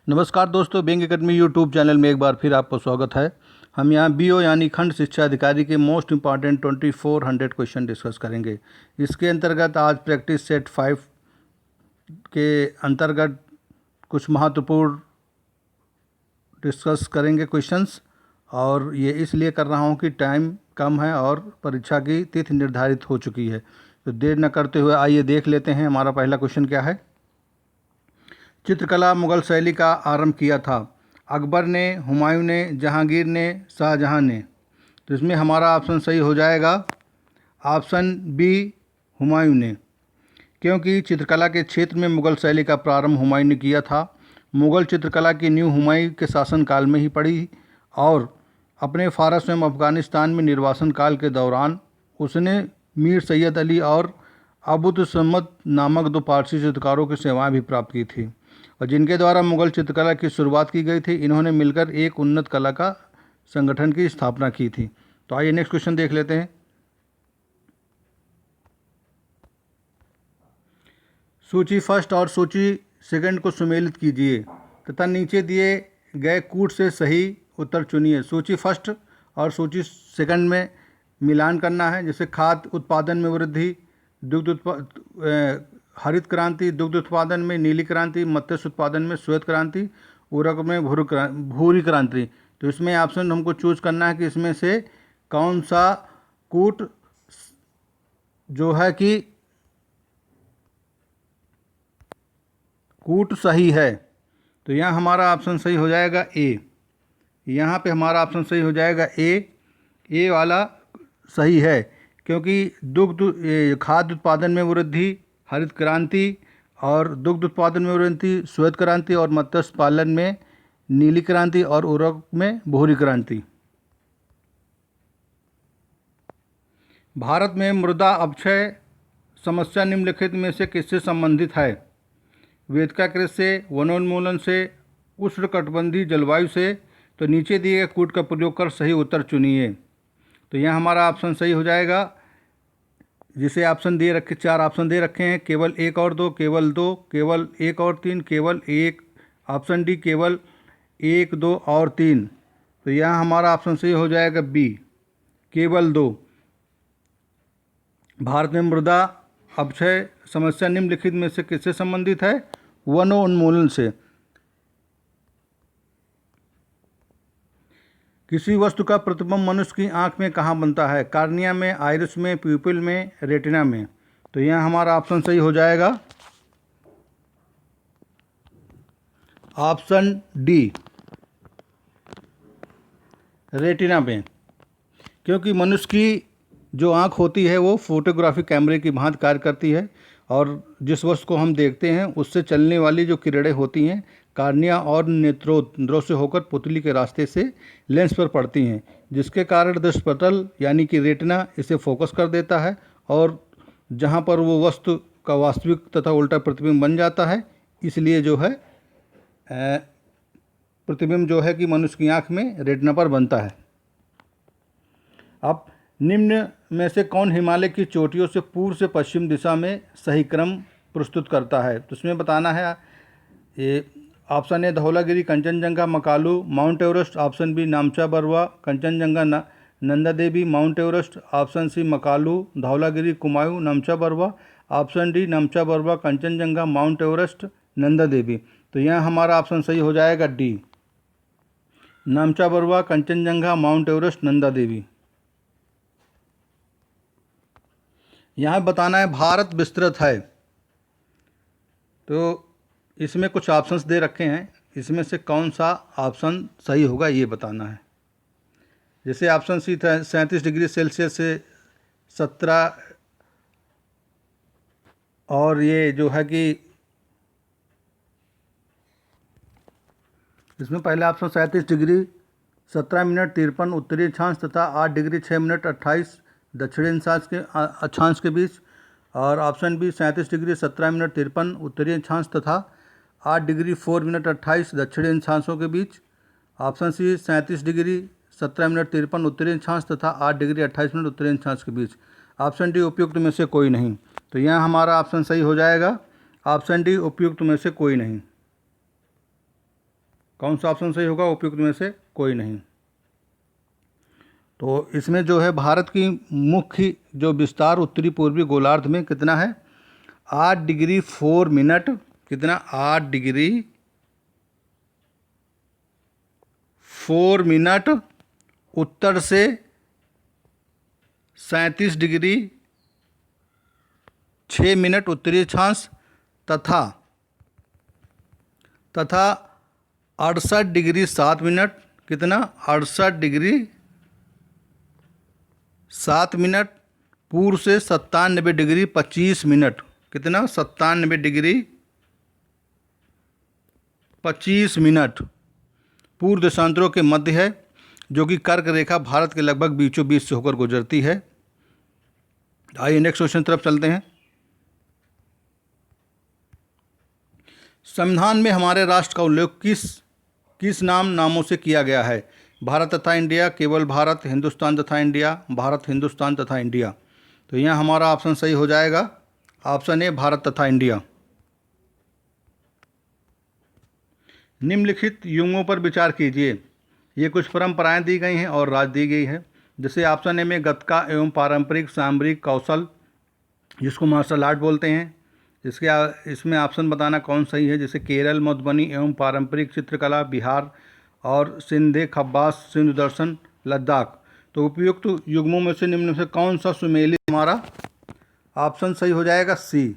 नमस्कार दोस्तों, bank academy YouTube channel में एक बार फिर आपका स्वागत है। हम यहाँ बीओ यानी खंड शिक्षा अधिकारी के मोस्ट इम्पॉर्टेंट 2400 क्वेश्चन डिस्कस करेंगे। इसके अंतर्गत आज प्रैक्टिस सेट 5 के अंतर्गत कुछ महत्वपूर्ण डिस्कस करेंगे क्वेश्चंस, और ये इसलिए कर रहा हूँ कि टाइम कम है और परीक्षा की तिथि निर्धारित हो चुकी है। तो देर न करते हुए आइए देख लेते हैं हमारा पहला क्वेश्चन क्या है। चित्रकला मुगल शैली का आरंभ किया था। अकबर ने, हुमायूं ने, जहांगीर ने, शाहजहां ने। तो इसमें हमारा ऑप्शन सही हो जाएगा ऑप्शन बी, हुमायूं ने, क्योंकि चित्रकला के क्षेत्र में मुगल शैली का प्रारंभ हुमायूं ने किया था। मुगल चित्रकला की नींव हुमायूं के शासनकाल में ही पड़ी और अपने फारस एवं अफगानिस्तान में निर्वासन काल के दौरान उसने मीर सैयद अली और अबुद समद नामक दो पारसी चित्रकारों की सेवाएं भी प्राप्त की थी, और जिनके द्वारा मुगल चित्रकला की शुरुआत की गई थी। इन्होंने मिलकर एक उन्नत कला का संगठन की स्थापना की थी। तो आइए नेक्स्ट क्वेश्चन देख लेते हैं। सूची फर्स्ट और सूची सेकंड को सुमेलित कीजिए तथा नीचे दिए गए कूट से सही उत्तर चुनिए। सूची फर्स्ट और सूची सेकंड में मिलान करना है, जैसे खाद्य उत्पादन में वृद्धि, हरित क्रांति, दुग्ध उत्पादन में नीली क्रांति, मत्स्य उत्पादन में श्वेत क्रांति, उर्वरक में भूरी क्रांति। तो इसमें ऑप्शन हमको चूज करना है कि इसमें से कौन सा कूट जो है कि कूट सही है। तो यहाँ हमारा ऑप्शन सही हो जाएगा ए। यहाँ पे हमारा ऑप्शन सही हो जाएगा ए वाला सही है, क्योंकि खाद्य उत्पादन में वृद्धि, हरित क्रांति, और दुग्ध उत्पादन में वृद्धि, श्वेत क्रांति, और मत्स्य पालन में नीली क्रांति, और उर्वरक में भूरी क्रांति। भारत में मृदा अपक्षय समस्या निम्नलिखित में से किससे संबंधित है। वेदिका कृषि से, वनोन्मूलन से, उष्णकटिबंधीय जलवायु से। तो नीचे दिए गए कूट का प्रयोग कर सही उत्तर चुनिए। तो यहाँ हमारा ऑप्शन सही हो जाएगा, जिसे ऑप्शन दे रखे, 4 ऑप्शन दे रखे हैं, केवल 1 और 2, केवल 2, केवल 1 और 3, केवल 1। ऑप्शन डी केवल 1, 2 और 3। तो यहाँ हमारा ऑप्शन सही हो जाएगा बी, केवल 2। भारत में मृदा अपक्षय समस्या निम्नलिखित में से किससे संबंधित है। वनोन्मूलन से। किसी वस्तु का प्रतिबिंब मनुष्य की आंख में कहाँ बनता है। कार्निया में, आइरिस में, प्यूपिल में, रेटिना में। तो यहाँ हमारा ऑप्शन सही हो जाएगा ऑप्शन डी, रेटिना में, क्योंकि मनुष्य की जो आंख होती है वो फोटोग्राफी कैमरे की भांति कार्य करती है, और जिस वस्तु को हम देखते हैं उससे चलने वाली जो किरणें होती हैं कार्निया और नेत्रों से होकर पुतली के रास्ते से लेंस पर पड़ती हैं, जिसके कारण दृष्टिपटल यानी कि रेटिना इसे फोकस कर देता है, और जहां पर वो वस्तु का वास्तविक तथा उल्टा प्रतिबिंब बन जाता है। इसलिए जो है प्रतिबिंब जो है कि मनुष्य की आंख में रेटिना पर बनता है। अब निम्न में से कौन हिमालय की चोटियों से पूर्व से पश्चिम दिशा में सही क्रम प्रस्तुत करता है। तो इसमें बताना है, ये option A Dhaulagiri, Kanchenjunga, Makalu, Mount Everest. Option B Namcha Barwa, Kanchenjunga, Nanda Devi, Mount Everest. Option C Makalu, Dhaulagiri, Kumaon, Namcha Barwa. Option D Namcha Barwa, Kanchenjunga, Mount Everest, Nanda Devi. तो यहाँ हमारा ऑप्शन सही हो जाएगा D, Namcha Barwa, Kanchenjunga, Mount Everest, Nanda Devi. यहाँ बताना है भारत विस्तृत है, तो इसमें कुछ ऑप्शंस दे रखे हैं, इसमें से कौन सा ऑप्शन सही होगा ये बताना है। जैसे ऑप्शन सी था 37 डिग्री सेल्सियस से 17, और ये जो है कि इसमें पहला ऑप्शन 37 डिग्री 17 मिनट 53 उत्तरी अक्षांश तथा 8 डिग्री 6 मिनट 28 दक्षिणी अक्षांश के बीच, और ऑप्शन बी 37 डिग्री 17 मिनट 53 उत्तरी अक्षांश तथा 8 डिग्री 4 मिनट 28 दक्षिणी अक्षांशों के बीच। ऑप्शन सी 37 डिग्री 17 मिनट 53 उत्तरी अक्षांश तथा 8 डिग्री 28 मिनट उत्तरी अक्षांश के बीच। ऑप्शन डी उपयुक्त में से कोई नहीं। तो यहाँ हमारा ऑप्शन सही हो जाएगा ऑप्शन डी, उपयुक्त में से कोई नहीं। कौन सा ऑप्शन सही होगा? उपयुक्त में से कोई नहीं। तो इसमें जो है भारत की मुख्य जो विस्तार उत्तरी पूर्वी गोलार्ध में कितना है? 8 डिग्री 4 मिनट। कितना? 8 डिग्री 4 मिनट उत्तर से 37 डिग्री 6 मिनट उत्तरी अक्षांश तथा 68 डिग्री 7 मिनट। कितना? 68 डिग्री 7 मिनट पूर्व से 97 डिग्री 25 मिनट। कितना? 97 डिग्री 25 मिनट पूर्व देशांतरों के मध्य है, जो कि कर्क रेखा भारत के लगभग बीचों बीच से होकर गुजरती है। आइए नेक्स्ट क्वेश्चन तरफ चलते हैं। संविधान में हमारे राष्ट्र का उल्लेख किस नामों से किया गया है? भारत तथा इंडिया, केवल भारत, हिंदुस्तान तथा इंडिया, भारत, हिंदुस्तान तथा इंडिया। तो यहाँ हमारा ऑप्शन सही हो जाएगा, ऑप्शन ए, भारत तथा इंडिया। निम्नलिखित युग्मों पर विचार कीजिए। ये कुछ परंपराएं दी गई हैं और राज दी गई है। जैसे ऑप्शन ए में गतका एवं पारंपरिक सामरिक कौशल, जिसको मार्शल आर्ट बोलते हैं। इसमें ऑप्शन बताना कौन सही है। जैसे केरल मधुबनी एवं पारंपरिक चित्रकला, बिहार और सिंधे खब्बास सिंधु दर्शन लद्दाख। तो उपयुक्त युग्मों में से निम्न में से कौन सा सुमेलित हमारा ऑप्शन सही हो जाएगा? सी।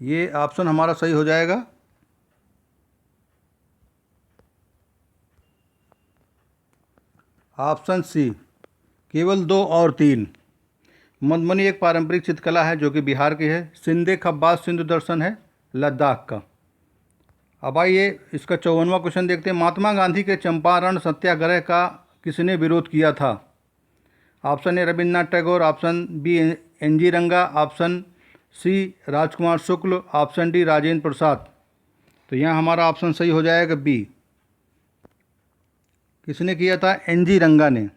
ये ऑप्शन हमारा सही हो जाएगा। ऑप्शन सी, केवल 2 और 3। मधुबनी एक पारंपरिक चित्रकला है जो कि बिहार की है। सिंधे खब्बास सिंधु दर्शन है लद्दाख का। अब आइए इसका 54वां क्वेश्चन देखते हैं। महात्मा गांधी के चंपारण सत्याग्रह का किसने विरोध किया था? Option A, Rabindranath Tagore, option B, N G. Ranga, option C, Rajkumar Shukla, option D, Rajendra Prasad. तो यहाँ हमारा ऑप्शन सही हो जाएगा बी। किसने किया था? एन.जी. रंगा ने।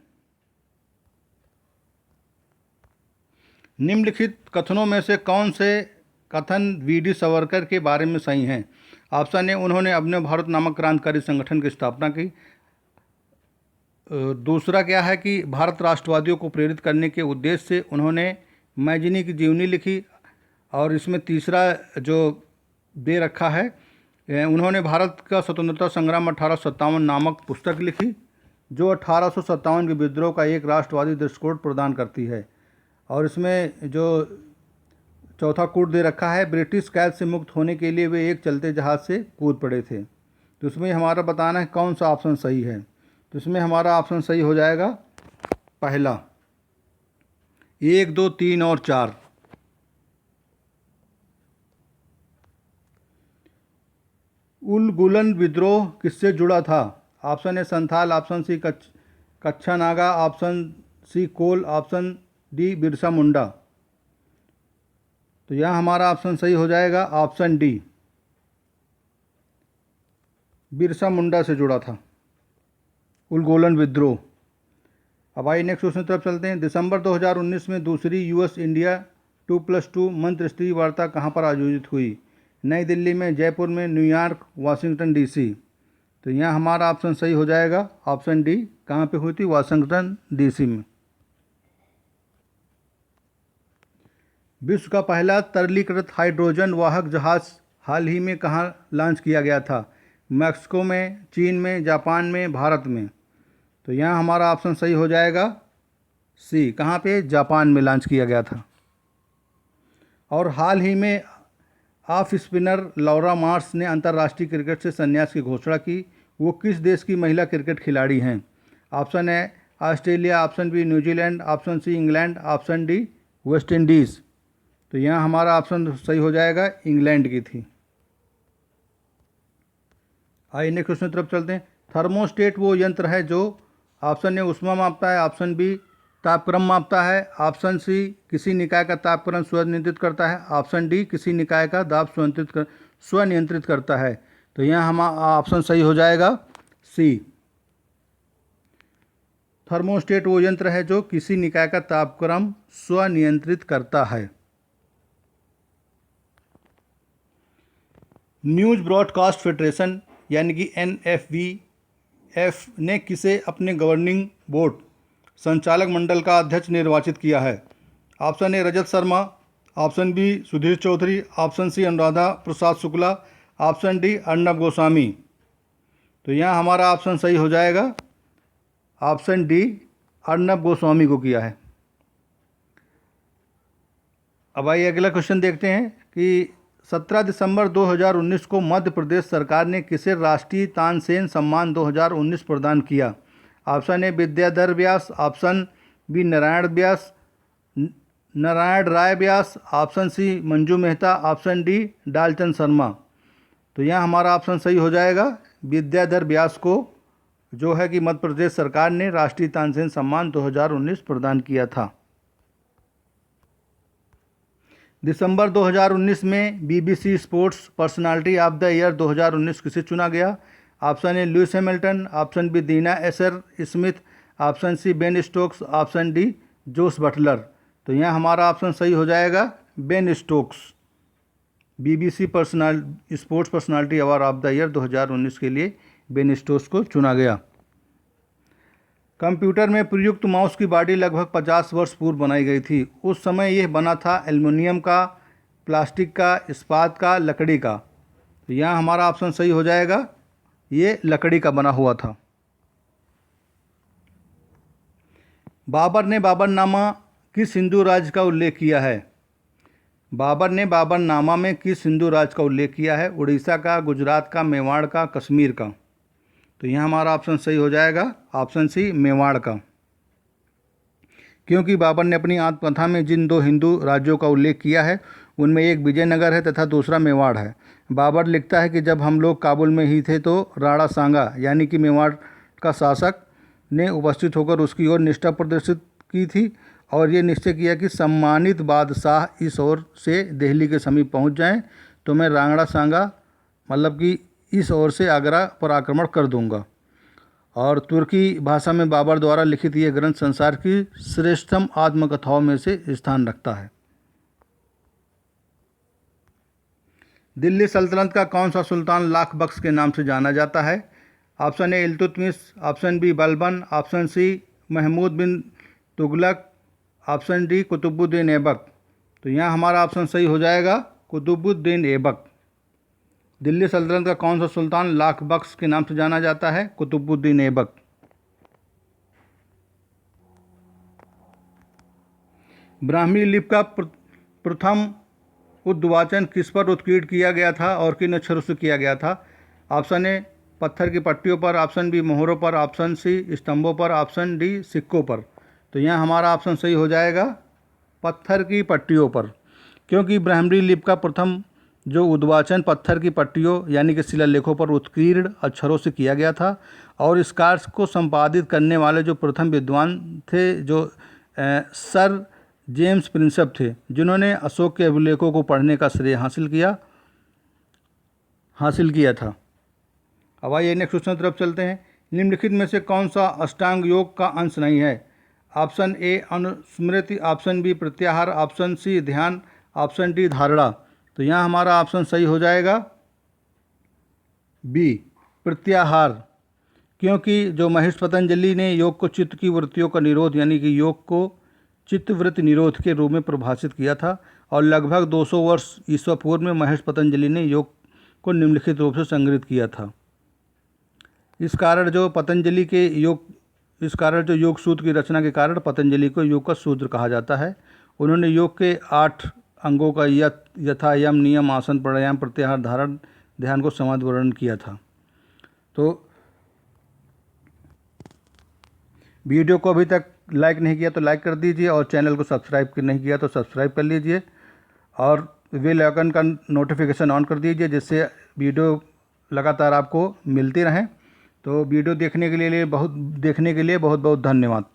निम्नलिखित कथनों में से कौन से कथन वी.डी. सावरकर के बारे में सही हैं? ऑप्शन ए, उन्होंने अपने भारत नामक क्रांतिकारी संगठन की स्थापना की। दूसरा क्या है कि भारत राष्ट्रवादियों को प्रेरित करने के उद्देश्य से उन्होंने मैजिनी की जीवनी लिखी। और इसमें तीसरा जो दे रखा है, उन्होंने भारत का स्वतंत्रता संग्राम 1857 नामक पुस्तक लिखी, जो 1857 के विद्रोह का एक राष्ट्रवादी दृष्टिकोण प्रदान करती है। और इसमें जो चौथा कूट दे रखा है, ब्रिटिश कैद से मुक्त होने के लिए वे एक चलते जहाज से कूद पड़े थे। तो इसमें हमारा बताना है कौन सा ऑप्शन सही है। तो इसमें हमारा ऑप्शन सही हो जाएगा पहला, 1, 2, 3 और 4। उलगुलन विद्रोह किससे जुड़ा था? Option A, Santhal, option C, Kachha Naga, option C, Kol, option D, Birsa Munda. तो यहाँ हमारा ऑप्शन सही हो जाएगा ऑप्शन डी, बिरसा मुंडा से जुड़ा था उलगुलन विद्रोह। अब आइए नेक्स्ट क्वेश्चन तरफ चलते हैं। दिसंबर 2019 में दूसरी यूएस इंडिया 2+2 मंत्रिस्तरीय वार्ता कहाँ पर आयोजित हुई? नई दिल्ली में, जयपुर में, न्यूयॉर्क, वाशिंगटन डीसी। तो यहाँ हमारा ऑप्शन सही हो जाएगा ऑप्शन डी। कहाँ पे हुई थी? वाशिंगटन डीसी में। विश्व का पहला तरलीकृत हाइड्रोजन वाहक जहाज हाल ही में कहाँ लॉन्च किया गया था? मैक्सिको में, चीन में, जापान में, भारत में। तो यहाँ हमारा ऑप्शन सही हो जाएगा सी। कहाँ पे? जापान में लॉन्च किया गया था। और हाल ही में ऑफ स्पिनर लौरा मार्श ने अंतर्राष्ट्रीय क्रिकेट से संन्यास की घोषणा की। वो किस देश की महिला क्रिकेट खिलाड़ी हैं? Option A, Australia, option B, New Zealand, option C, England, option D, West Indies. तो यहाँ हमारा ऑप्शन सही हो जाएगा इंग्लैंड की थी। आइए नेक्स्ट क्वेश्चन तरफ चलते हैं। थर्मोस्टेट वो यंत्र है जो ऑप्शन ए उष्मा मापता है, ऑप्शन बी तापक्रम मापता है, ऑप्शन सी किसी निकाय का तापक्रम स्वनियंत्रित करता है, ऑप्शन डी किसी निकाय का दाब स्वनियंत्रित करता है। तो यहाँ हमारा ऑप्शन सही हो जाएगा सी। थर्मोस्टेट वो यंत्र है जो किसी निकाय का तापक्रम स्वनियंत्रित करता है। न्यूज़ ब्रॉडकास्ट फेडरेशन यानी कि NFVF ने किसे अपने गवर्निंग बोर्ड संचालक मंडल का अध्यक्ष निर्वाचित किया है? Option A Rajat Sharma, option B Sudhir Chaudhary, option C Anuradha Prasad Shukla, option D Arnab Goswami. तो यहाँ हमारा ऑप्शन सही हो जाएगा, ऑप्शन डी अर्नब गोस्वामी को किया है। अब आइए अगला क्वेश्चन देखते हैं कि 17 दिसंबर 2019 को मध्य प्रदेश सरकार ने किसे राष्ट्रीय तानसेन सम्मान 2019 प्रदान किया? Option A Vidyadhar Vyas, option B Narayan Rai Vyas, option C Manju Mehta, option D Dalchand Sharma. तो यहाँ हमारा ऑप्शन सही हो जाएगा, विद्याधर व्यास को जो है कि मध्य प्रदेश सरकार ने राष्ट्रीय तानसेन सम्मान 2019 प्रदान किया था। दिसंबर 2019 में BBC sports personality of the year 2019 किसे चुना गया? Option A Lewis Hamilton, option B Dina Asher Smith, option C Ben Stokes, option D Jos Buttler. तो यहाँ हमारा ऑप्शन सही हो जाएगा, Ben Stokes. BBC sports personality award of the year 2019 के लिए बेन स्टोक्स को चुना गया। कंप्यूटर में प्रयुक्त माउस की बॉडी लगभग 50 वर्ष पूर्व बनाई गई थी। उस समय यह बना था एल्युमिनियम का, प्लास्टिक का, इस्पात का, लकड़ी का। तो यहाँ हमारा ऑप्शन सही हो जाएगा, ये लकड़ी का बना हुआ था। बाबर ने बाबरनामा किस हिंदू राज्य का उल्लेख किया है? बाबर ने बाबरनामा में किस हिंदू राज्य का उल्लेख किया है? उड़ीसा का, गुजरात का, मेवाड़ का, कश्मीर का। तो यहाँ हमारा ऑप्शन सही हो जाएगा, ऑप्शन सी मेवाड़ का। क्योंकि बाबर ने अपनी आत्मकथा में जिन दो हिंदू राज्यों का उल्लेख किया है उनमें एक विजयनगर है तथा दूसरा मेवाड़ है। बाबर लिखता है कि जब हम लोग काबुल में ही थे तो राणा सांगा यानी कि मेवाड़ का शासक ने उपस्थित होकर उसकी ओर निष्ठा प्रदर्शित की थी और ये निश्चय किया कि सम्मानित बादशाह इस ओर से दिल्ली के समीप पहुंच जाएं तो मैं राणा सांगा मतलब कि इस ओर से आगरा पर आक्रमण कर दूंगा। और तुर्की भाषा में बाबर द्वारा लिखित यह ग्रंथ संसार की श्रेष्ठतम आत्मकथाओं में से स्थान रखता है। दिल्ली सल्तनत का कौन सा सुल्तान लाख बख्श के नाम से जाना जाता है? Option A Iltutmish, option B Balban, option C Mahmud bin Tughlaq, option D Qutbuddin Aibak. तो यहाँ हमारा ऑप्शन सही हो जाएगा, कुतुबुद्दीन ऐबक। दिल्ली सल्तनत का कौन सा सुल्तान लाख बख्श के नाम से जाना जाता है? कुतुबुद्दीन ऐबक। ब्राह्मी लिपि का प्रथम उद्वाचन किस पर उत्कीर्ण किया गया था और किन अक्षरों से किया गया था? ऑप्शन ए पत्थर की पट्टियों पर, ऑप्शन बी मोहरों पर, ऑप्शन सी स्तंभों पर, ऑप्शन डी सिक्कों पर। तो यहाँ हमारा ऑप्शन सही हो जाएगा, पत्थर की पट्टियों पर। क्योंकि ब्राह्मी लिपि का प्रथम जो उद्वाचन पत्थर की पट्टियों यानी कि शिलालेखों पर उत्कीर्ण अक्षरों से किया गया था और इस कार्य को संपादित करने वाले जो प्रथम विद्वान थे जो सर जेम्स प्रिंसेप थे, जिन्होंने अशोक के अभिलेखों को पढ़ने का श्रेय हासिल किया था। अब आइए नेक्स्ट क्वेश्चन तरफ चलते हैं। निम्नलिखित में से कौन सा अष्टांग योग का अंश नहीं है? ऑप्शन ए अनुस्मृति, ऑप्शन बी प्रत्याहार, ऑप्शन सी ध्यान, ऑप्शन डी धारणा। तो यहाँ हमारा ऑप्शन सही हो जाएगा, बी प्रत्याहार। क्योंकि जो महर्षि पतंजलि ने योग को चित्त की वृत्तियों का निरोध यानी कि योग को चित्तवृत्ति निरोध के रूप में परिभाषित किया था और लगभग 200 वर्ष ईसा पूर्व में महर्षि पतंजलि ने योग को निम्नलिखित रूप से संग्रहित किया था। इस कारण जो योग सूत्र की रचना के कारण पतंजलि को योग का सूत्र कहा जाता है। उन्होंने योग के 8 अंगों का यथा, यम, नियम, आसन, प्राणायाम, प्रत्याहार, धारण, ध्यान को समाधि वर्णन किया था। तो वीडियो को अभी तक लाइक नहीं किया तो लाइक कर दीजिए और चैनल को सब्सक्राइब नहीं किया तो सब्सक्राइब कर लीजिए और बेल आइकन का नोटिफिकेशन ऑन कर दीजिए जिससे वीडियो लगातार आपको मिलती रहें। तो वीडियो देखने के लिए बहुत बहुत धन्यवाद।